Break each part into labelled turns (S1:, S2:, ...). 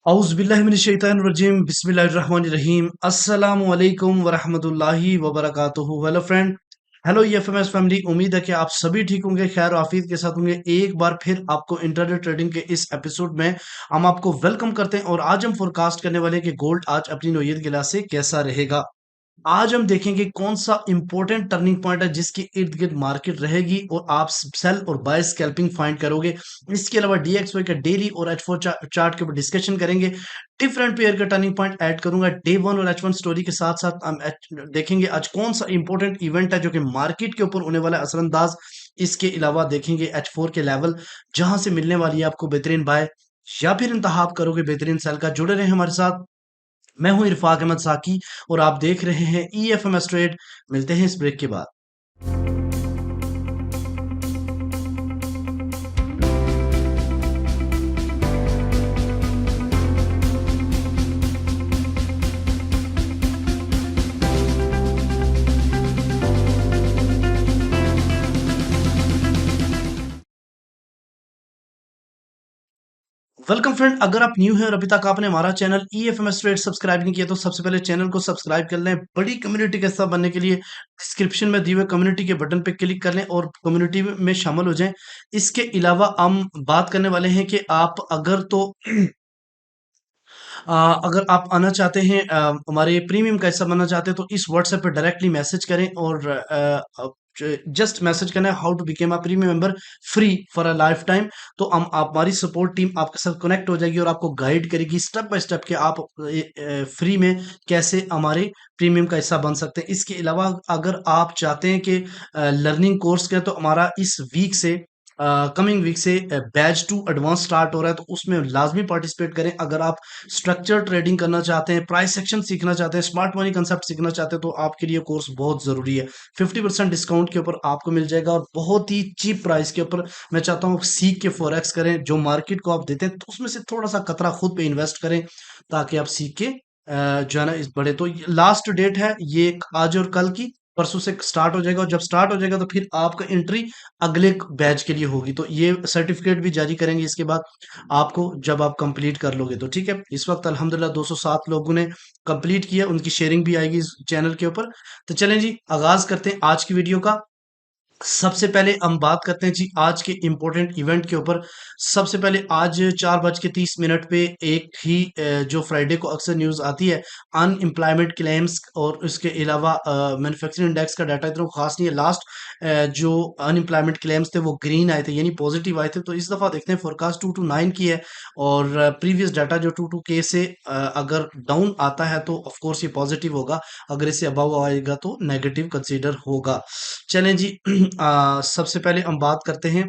S1: औज़ुबिल्लाहिमिनश्शैतानिर्रजीम बिस्मिल्लाहिर्रहमानिर्रहीम अस्सलामु अलैकुम वरहमतुल्लाहि वबरकातुहू। Hello friend, hello EFMS family. उम्मीद है कि आप सभी ठीक होंगे, खैर आफियत के साथ होंगे। एक बार फिर आपको इंट्राडे ट्रेडिंग के इस एपिसोड में हम आपको वेलकम करते हैं और आज हम फोरकास्ट करने वाले हैं कि गोल्ड आज अपनी नौयत गिला से कैसा रहेगा। आज हम देखेंगे कौन सा इंपॉर्टेंट टर्निंग पॉइंट है जिसके इर्द गिर्द मार्केट रहेगी और आप सेल और बाय स्कैल्पिंग फाइंड करोगे। इसके अलावा डीएक्सवाई का डेली और H4 चार्ट के ऊपर डिस्कशन करेंगे। डिफरेंट पेयर का टर्निंग पॉइंट ऐड करूंगा डे वन और H1 स्टोरी के साथ साथ। हम देखेंगे आज कौन सा इंपॉर्टेंट इवेंट है जो कि मार्केट के ऊपर होने वाला है असरअंदाज। इसके अलावा देखेंगे H4 के लेवल जहां से मिलने वाली है आपको बेहतरीन बाय या फिर इंतहाब करोगे बेहतरीन सेल का। जुड़े रहे हमारे साथ। मैं हूं इरफाक अहमद साकी और आप देख रहे हैं ईएफएमएस ट्रेड। मिलते हैं इस ब्रेक के बाद। वेलकम फ्रेंड, अगर आप न्यू हैं और अभी तक आपने हमारा चैनल ईएफएमएस ट्रेड सब्सक्राइब नहीं किया तो सबसे पहले चैनल को सब्सक्राइब कर लें। बड़ी कम्युनिटी के हिस्सा बनने के लिए डिस्क्रिप्शन में दिए हुए कम्युनिटी के बटन पे क्लिक कर लें और कम्युनिटी में शामिल हो जाएं। इसके अलावा हम बात करने वाले हैं कि आप अगर तो अगर आप आना चाहते हैं हमारे प्रीमियम का हिस्सा बनना चाहते हैं तो इस व्हाट्सएप पे डायरेक्टली मैसेज करें और जस्ट मैसेज करना है how to became a premium member free for a life time. तो हम हमारी सपोर्ट टीम आपके साथ कनेक्ट हो जाएगी और आपको गाइड करेगी स्टेप बाय स्टेप कि आप फ्री में कैसे हमारे प्रीमियम का हिस्सा बन सकते हैं। इसके अलावा अगर आप चाहते हैं कि लर्निंग कोर्स करें तो हमारा इस वीक से कमिंग वीक से बैच 2 एडवांस स्टार्ट हो रहा है तो उसमें लाजमी पार्टिसिपेट करें। अगर आप स्ट्रक्चर ट्रेडिंग करना चाहते हैं, प्राइस सेक्शन सीखना चाहते हैं, स्मार्ट मनी कंसेप्ट सीखना चाहते हैं तो आपके लिए कोर्स बहुत जरूरी है। 50% डिस्काउंट के ऊपर आपको मिल जाएगा और बहुत ही चीप प्राइस के ऊपर। मैं चाहता हूँ सीख के फॉरेक्स करें, जो मार्केट को आप देते हैं तो उसमें से थोड़ा सा कतरा खुद पे इन्वेस्ट करें ताकि आप सीख के जो है ना इस बड़े। तो लास्ट डेट है ये आज और कल की, परसों से स्टार्ट हो जाएगा और जब स्टार्ट हो जाएगा तो फिर आपका एंट्री अगले बैच के लिए होगी। तो ये सर्टिफिकेट भी जारी करेंगे इसके बाद आपको जब आप कंप्लीट कर लोगे तो ठीक है। इस वक्त अल्हम्दुलिल्लाह 207 लोगों ने कंप्लीट किया, उनकी शेयरिंग भी आएगी इस चैनल के ऊपर। तो चलें जी, आगाज करते हैं आज की वीडियो का। सबसे पहले हम बात करते हैं जी आज के इम्पोर्टेंट इवेंट के ऊपर। सबसे पहले आज 4:30 पे एक ही जो फ्राइडे को अक्सर न्यूज आती है अनएम्प्लॉयमेंट क्लेम्स और उसके अलावा मैन्युफैक्चरिंग इंडेक्स का डाटा इतना खास नहीं है। लास्ट जो अनएम्प्लॉयमेंट क्लेम्स थे वो ग्रीन आए थे यानी पॉजिटिव आए थे। तो इस दफा देखते हैं फोरकास्ट 2 to 9 की है और प्रीवियस डाटा जो 2 to K से अगर डाउन आता है तो ऑफ कोर्स ये पॉजिटिव होगा, अगर इससे अबव आएगा तो नेगेटिव कंसीडर होगा। चलें जी सबसे पहले हम बात करते हैं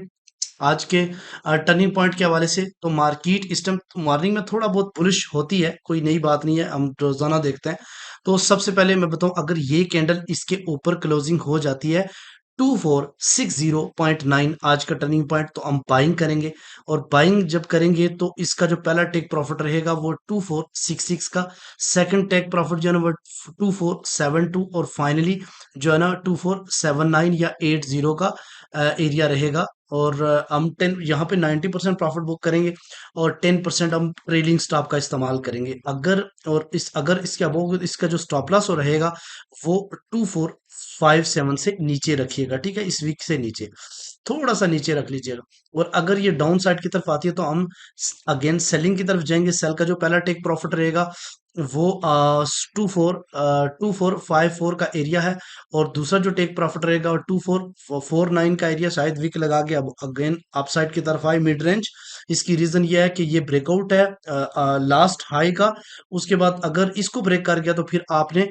S1: आज के टर्निंग पॉइंट के हवाले से। तो मार्केट इस टाइम मॉर्निंग में थोड़ा बहुत बुलिश होती है, कोई नई बात नहीं है, हम रोजाना देखते हैं। तो सबसे पहले मैं बताऊं, अगर ये कैंडल इसके ऊपर क्लोजिंग हो जाती है 2460.9 आज का टर्निंग पॉइंट तो हम बाइंग करेंगे। और बाइंग जब करेंगे तो इसका जो पहला टेक प्रॉफिट रहेगा वो 2466 का, सेकंड टेक प्रॉफिट जो है ना वो 2472 और फाइनली जो है ना 2479 या 80 का एरिया रहेगा। और हम 10 यहाँ पे 90% प्रॉफिट बुक करेंगे और 10% हम ट्रेलिंग स्टॉप का इस्तेमाल करेंगे। अगर इसके अबव इसका जो स्टॉप लॉस हो रहेगा वो 2457 से नीचे रखिएगा, ठीक है, इस वीक से नीचे थोड़ा सा नीचे रख लीजिएगा। और अगर ये डाउन साइड की तरफ आती है तो हम अगेन सेलिंग की तरफ जाएंगे। सेल का जो पहला टेक प्रॉफिट रहेगा वो 2454 का एरिया है और दूसरा जो टेक प्रॉफिट रहेगा और 2449 का एरिया शायद वीक लगा के अब अगेन अपसाइड की तरफ आए मिड रेंज। इसकी रीजन ये है कि ये ब्रेकआउट है लास्ट हाई का। उसके बाद अगर इसको ब्रेक कर गया तो फिर आपने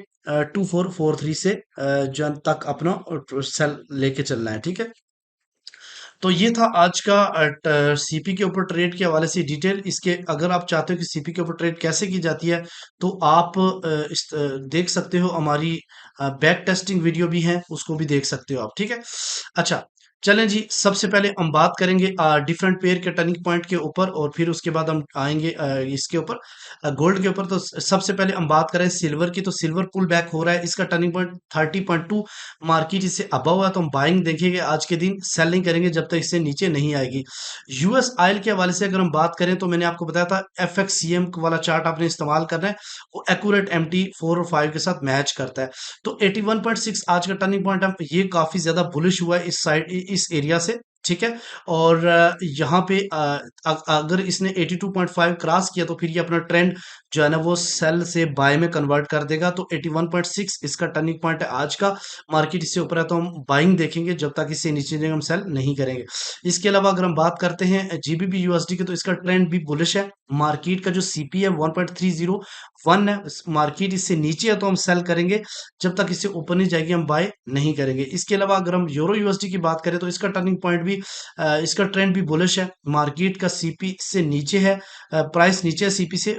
S1: 2443 से जन तक अपना सेल लेके चलना है, ठीक है। तो ये था आज का सीपी के ऊपर ट्रेड के हवाले से डिटेल। इसके अगर आप चाहते हो कि सीपी के ऊपर ट्रेड कैसे की जाती है तो आप देख सकते हो, हमारी बैक टेस्टिंग वीडियो भी है, उसको भी देख सकते हो आप, ठीक है। अच्छा, चलें जी, सबसे पहले हम बात करेंगे डिफरेंट पेयर के टर्निंग पॉइंट के ऊपर और फिर उसके बाद हम आएँगे इसके ऊपर गोल्ड के ऊपर। तो सबसे पहले हम बात करें सिल्वर की, तो सिल्वर पुल बैक हो रहा है, इसका टर्निंग पॉइंट 30.2, मार्केट इससे अबव है तो हम बाइंग देखेंगे आज के दिन, सेल नहीं करेंगे जब तक इससे नीचे नहीं आएगी। यूएस ऑयल के हवाले से अगर हम बात करें तो मैंने आपको बताया था एफएक्ससीएम वाला चार्ट आपने इस्तेमाल करना है, वो एक्यूरेट एमटी 4 और 5 के साथ मैच करता है। तो 81.6 आज का टर्निंग पॉइंट है, ये काफी ज्यादा बुलिश हुआ है इस साइड, इस एरिया से। ठीक है। और यहाँ पे अगर इसने 82.5 क्रॉस किया तो फिर ये अपना ट्रेंड जो है ना वो सेल से बाय में कन्वर्ट कर देगा। तो 81.6 इसका टर्निंग पॉइंट है आज का। मार्केट इससे ऊपर है तो हम बाइंग देखेंगे, जब तक इससे नीचे जाएगा हम सेल नहीं करेंगे। इसके अलावा अगर हम बात करते हैं जीबीपी यूएसडी की, तो इसका ट्रेंड भी बुलिश है। मार्केट का जो सीपी है 1.301 है, मार्केट इससे नीचे है तो हम सेल करेंगे, जब तक इससे ऊपर नहीं जाएगी हम बाय नहीं करेंगे। इसके अलावा अगर हम यूरो यूएसडी की बात करें तो इसका टर्निंग पॉइंट भी इसका ट्रेंड भी बुलिश है। मार्केट का सीपी से नीचे है, प्राइस नीचे है सीपी से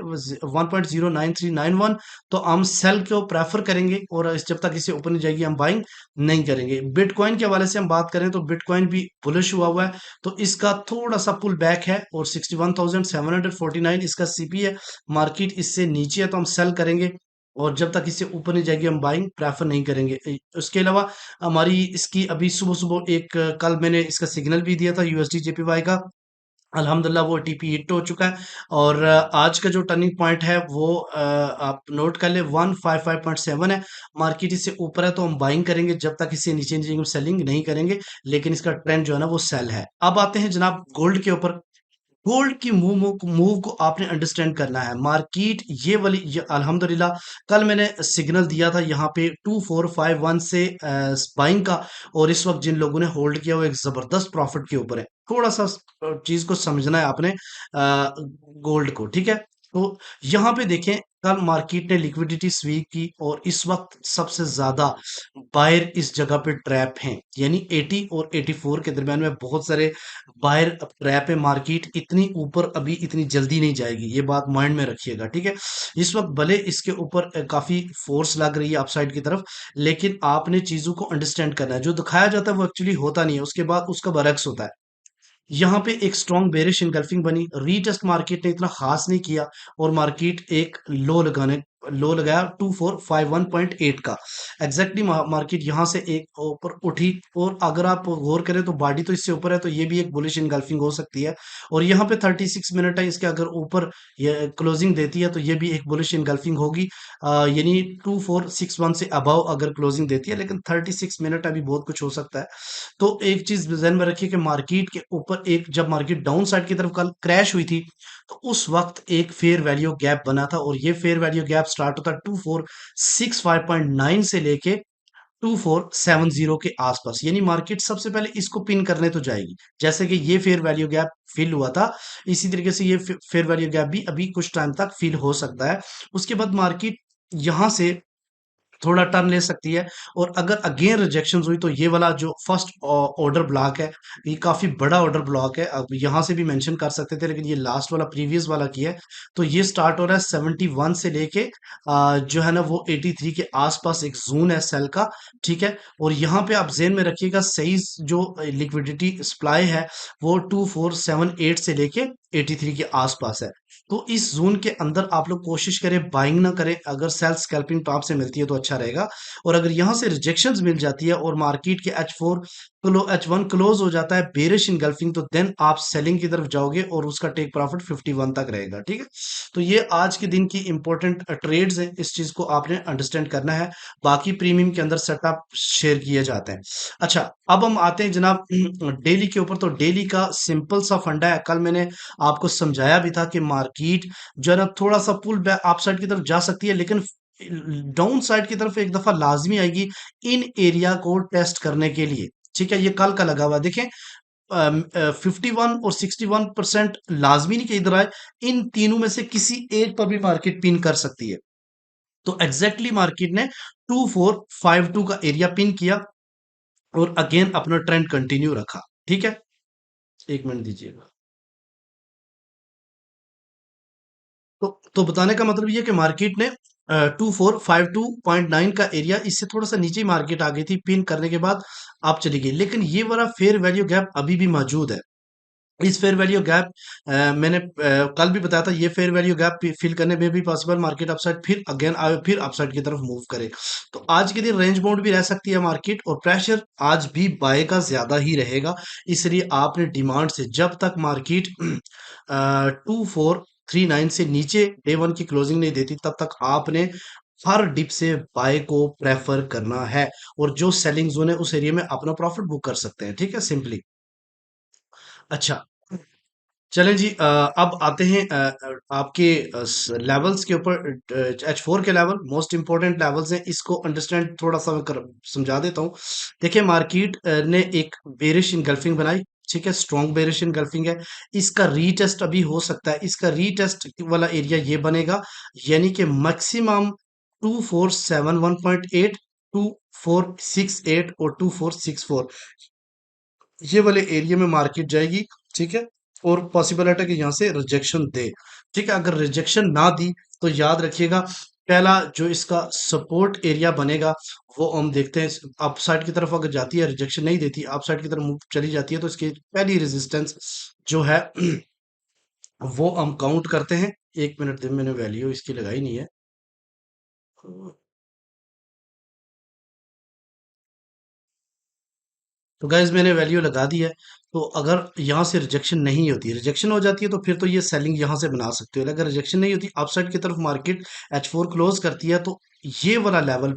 S1: 1.09391, तो हम सेल को प्रेफर करेंगे और जब तक इससे ऊपर नहीं जाएगी हम बाइंग नहीं करेंगे। बिटकॉइन के हवाले से हम बात करें तो बिटकॉइन भी बुलिश हुआ है, तो इसका थोड़ा सा पुल बैक है और 61,749 इसका सीपी है। मार्केट इससे नीचे है तो हम सेल करेंगे और जब तक इससे ऊपर नहीं जाएगी हम बाइंग प्रेफर नहीं करेंगे। उसके अलावा हमारी इसकी अभी सुबह सुबह एक कल मैंने इसका सिग्नल भी दिया था यूएसडी जेपीवाई का, अल्हम्दुलिल्लाह वो टीपी हिट हो चुका है। और आज का जो टर्निंग पॉइंट है वो आप नोट कर ले 155.7 है। मार्केट इससे ऊपर है तो हम बाइंग करेंगे, जब तक इससे नीचे नीचे हम सेलिंग नहीं करेंगे, लेकिन इसका ट्रेंड जो है ना वो सेल है। अब आते हैं जनाब गोल्ड के ऊपर। गोल्ड की मूव को आपने अंडरस्टैंड करना है। मार्केट ये वाली अल्हम्दुलिल्लाह कल मैंने सिग्नल दिया था यहाँ पे 2451 से बाइंग का, और इस वक्त जिन लोगों ने होल्ड किया वो एक जबरदस्त प्रॉफिट के ऊपर है। थोड़ा सा चीज को समझना है आपने गोल्ड को, ठीक है। तो यहाँ पे देखें, कल मार्केट ने लिक्विडिटी स्वीप की और इस वक्त सबसे ज्यादा बायर इस जगह पे ट्रैप हैं, यानी 80 और 84 के दरम्यान में बहुत सारे बायर ट्रैप है। मार्केट इतनी ऊपर अभी इतनी जल्दी नहीं जाएगी, ये बात माइंड में रखिएगा, ठीक है। इस वक्त भले इसके ऊपर काफी फोर्स लग रही है अपसाइड की तरफ, लेकिन आपने चीजों को अंडरस्टैंड करना है। जो दिखाया जाता है वो एक्चुअली होता नहीं है, उसके बाद उसका बरक्स होता है। यहाँ पे एक स्ट्रॉन्ग बेरिश इनगल्फिंग बनी, रीटेस्ट मार्केट ने इतना खास नहीं किया और मार्केट एक लो लगाया 2451.8 का एग्जैक्टली। मार्केट यहाँ से एक ऊपर उठी, और अगर आप गौर करें तो बॉडी तो इससे ऊपर है, तो ये भी एक बुलिश इनगल्फिंग हो सकती है। और यहाँ पे 36 मिनट है, इसके अगर ऊपर ये क्लोजिंग देती है तो ये भी एक बुलिश इनगल्फिंग होगी, यानी 2461 से अबव अगर क्लोजिंग देती है, लेकिन 36 मिनट अभी बहुत कुछ हो सकता है। तो एक चीज ध्यान में रखिए कि मार्केट के ऊपर एक जब मार्केट डाउन साइड की तरफ कल क्रैश हुई थी, तो उस वक्त एक फेयर वैल्यू गैप बना था, और ये फेयर वैल्यू गैप स्टार्ट होता है 2465.9 से लेके 2470 के आसपास, यानी मार्केट सबसे पहले इसको पिन करने तो जाएगी। जैसे कि ये फेयर वैल्यू गैप फिल हुआ था, इसी तरीके से ये फेयर वैल्यू गैप भी अभी कुछ टाइम तक फिल हो सकता है। उसके बाद मार्केट यहां से थोड़ा टर्न ले सकती है, और अगर अगेन रिजेक्शन हुई तो ये वाला जो फर्स्ट ऑर्डर ब्लॉक है, ये काफी बड़ा ऑर्डर ब्लॉक है। अब यहां से भी मेंशन कर सकते थे, लेकिन ये लास्ट वाला प्रीवियस वाला किया है, तो ये स्टार्ट हो रहा है 71 से लेके जो है ना वो 83 के आसपास एक जोन है सेल का, ठीक है। और यहाँ पे आप जेन में रखिएगा, सही जो लिक्विडिटी सप्लाई है वो 2478 से लेके 83 के आसपास है। तो इस जोन के अंदर आप लोग कोशिश करें बाइंग ना करें, अगर सेल स्कैल्पिंग टॉप से मिलती है तो अच्छा रहेगा। और अगर यहां से रिजेक्शंस मिल जाती है और मार्केट के H1 क्लोज हो जाता है बेरिश इनगल्फिंग, तो देन आप सेलिंग की तरफ जाओगे और उसका टेक प्रॉफिट 51 तक रहेगा, ठीक है। तो ये आज के दिन की इंपॉर्टेंट ट्रेड्स हैं, इस चीज को आपने अंडरस्टैंड करना है। बाकी प्रीमियम के अंदर सेटअप शेयर किए जाते हैं। अच्छा, अब हम आते हैं जनाब डेली के ऊपर। तो डेली का सिंपल सा फंडा है, कल मैंने आपको समझाया भी था कि मार्केट जो है ना थोड़ा सा पुल बैक अप साइड की तरफ जा सकती है, लेकिन डाउन साइड की तरफ एक दफा लाजमी आएगी इन एरिया को टेस्ट करने के लिए, ठीक है। ये कल का लगा हुआ है, देखें 51 और 61% लाजमी नहीं कि इधर आए, इन तीनों में से किसी एक पर भी मार्केट पिन कर सकती है। तो एग्जैक्टली मार्केट ने 2452 का एरिया पिन किया और अगेन अपना ट्रेंड कंटिन्यू रखा, ठीक है। एक मिनट दीजिएगा। तो बताने का मतलब ये है कि मार्केट ने 2452.9 का एरिया, इससे थोड़ा सा नीचे मार्केट आ गई थी, पिन करने के बाद आप चली गई, लेकिन ये वाला फेयर वैल्यू गैप अभी भी मौजूद है। इस फेयर वैल्यू गैप मैंने कल भी बताया था, ये फेयर वैल्यू गैप फिल करने में भी पॉसिबल मार्केट अपसाइड फिर अगेन आए, फिर अपसाइड की तरफ मूव करे। तो आज के दिन रेंज बाउंड भी रह सकती है मार्केट, और प्रेशर आज भी बाय का ज्यादा ही रहेगा। इसलिए आपने डिमांड से जब तक मार्केट 2439 से नीचे डे वन की क्लोजिंग नहीं देती, तब तक आपने हर डिप से बाय को प्रेफर करना है, और जो सेलिंग जोन है उस एरिया में अपना प्रॉफिट बुक कर सकते हैं, ठीक है, सिंपली। अच्छा, चलें जी, अब आते हैं आपके लेवल्स के ऊपर। H4 के लेवल मोस्ट इंपॉर्टेंट लेवल्स हैं, इसको अंडरस्टैंड थोड़ा सा मैं समझा देता हूँ। देखिए, मार्केट ने एक बेरिश इनगल्फिंग बनाई, ठीक है, स्ट्रॉन्ग बेरिश इनगल्फिंग है। इसका रीटेस्ट अभी हो सकता है, इसका रीटेस्ट वाला एरिया ये बनेगा, यानी कि मैक्सिमम 2471.8, 2468 और 2464, ये वाले एरिया में मार्केट जाएगी, ठीक है। और पॉसिबिलिटी है कि यहाँ से रिजेक्शन दे, ठीक है। अगर रिजेक्शन ना दी तो याद रखिएगा, पहला जो इसका सपोर्ट एरिया बनेगा वो हम देखते हैं, अपसाइड की तरफ अगर जाती है, रिजेक्शन नहीं देती, अपसाइड की तरफ मूव चली जाती है, तो इसकी पहली रेजिस्टेंस जो है वो हम काउंट करते हैं। एक मिनट दिन मैंने वैल्यू इसकी लगाई नहीं है, तो गाइज मैंने वैल्यू लगा दी है। तो अगर यहाँ से रिजेक्शन नहीं होती, रिजेक्शन हो जाती है, तो फिर तो ये सेलिंग यहाँ से बना सकते हो। अगर रिजेक्शन नहीं होती, अपसाइड की तरफ मार्केट H4 क्लोज करती है, तो ये वाला लेवल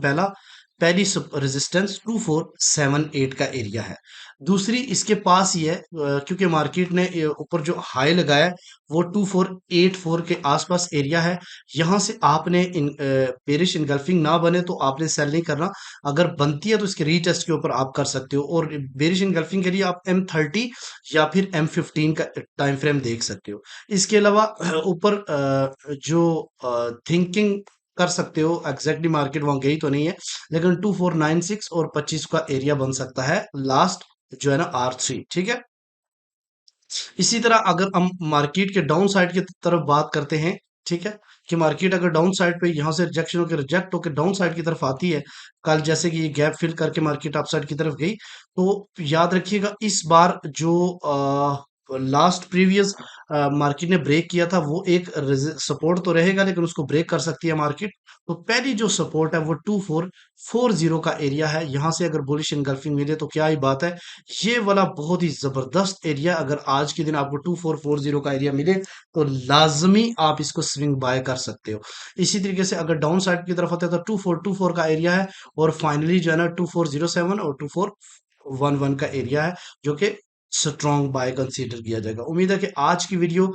S1: पहली रेजिस्टेंस 2478 का एरिया है। दूसरी इसके पास ही है, क्योंकि मार्केट ने ऊपर जो हाई लगाया है वो 2484 के आसपास एरिया है। यहाँ से आपने बेरिश इनगल्फिंग ना बने तो आपने सेल नहीं करना। अगर बनती है तो इसके रीटेस्ट के ऊपर आप कर सकते हो, और बेरिश इनगल्फिंग के लिए आप M30 या फिर M15 का टाइम फ्रेम देख सकते हो। इसके अलावा ऊपर जो थिंकिंग कर सकते हो, एग्जैक्टली मार्केट वहां गई तो नहीं है, लेकिन 2496 और 25 का एरिया बन सकता है लास्ट, जो है ना, R3, ठीक है। इसी तरह अगर हम मार्केट के डाउन साइड की तरफ बात करते हैं, ठीक है, कि मार्केट अगर डाउन साइड पे यहाँ से रिजेक्ट होकर डाउन साइड की तरफ आती है, कल जैसे कि ये गैप फिल करके मार्केट अप साइड की तरफ गई, तो याद रखिएगा इस बार जो लास्ट प्रीवियस मार्केट ने ब्रेक किया था वो एक सपोर्ट तो रहेगा, लेकिन उसको ब्रेक कर सकती है मार्केट। तो पहली जो सपोर्ट है वो 2440 का एरिया है, यहां से अगर बुलिश इनगल्फिंग मिले तो क्या ही बात है। ये वाला बहुत ही जबरदस्त एरिया, अगर आज के दिन आपको 2440 का एरिया मिले तो लाजमी आप इसको स्विंग बाय कर सकते हो। इसी तरीके से अगर डाउन साइड की तरफ आते हैं तो 2424 का एरिया है, और फाइनली जो है ना 2407 और 2411 का एरिया है, जो कि स्ट्रॉन्ग बाय कंसीडर किया जाएगा। उम्मीद है कि आज की वीडियो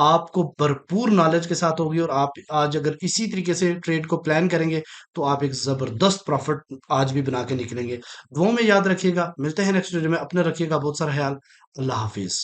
S1: आपको भरपूर नॉलेज के साथ होगी, और आप आज अगर इसी तरीके से ट्रेड को प्लान करेंगे तो आप एक जबरदस्त प्रॉफिट आज भी बना के निकलेंगे। दुआ में याद रखिएगा, मिलते हैं नेक्स्ट वीडियो में, अपने रखिएगा बहुत सारा ख्याल। अल्लाह हाफिज।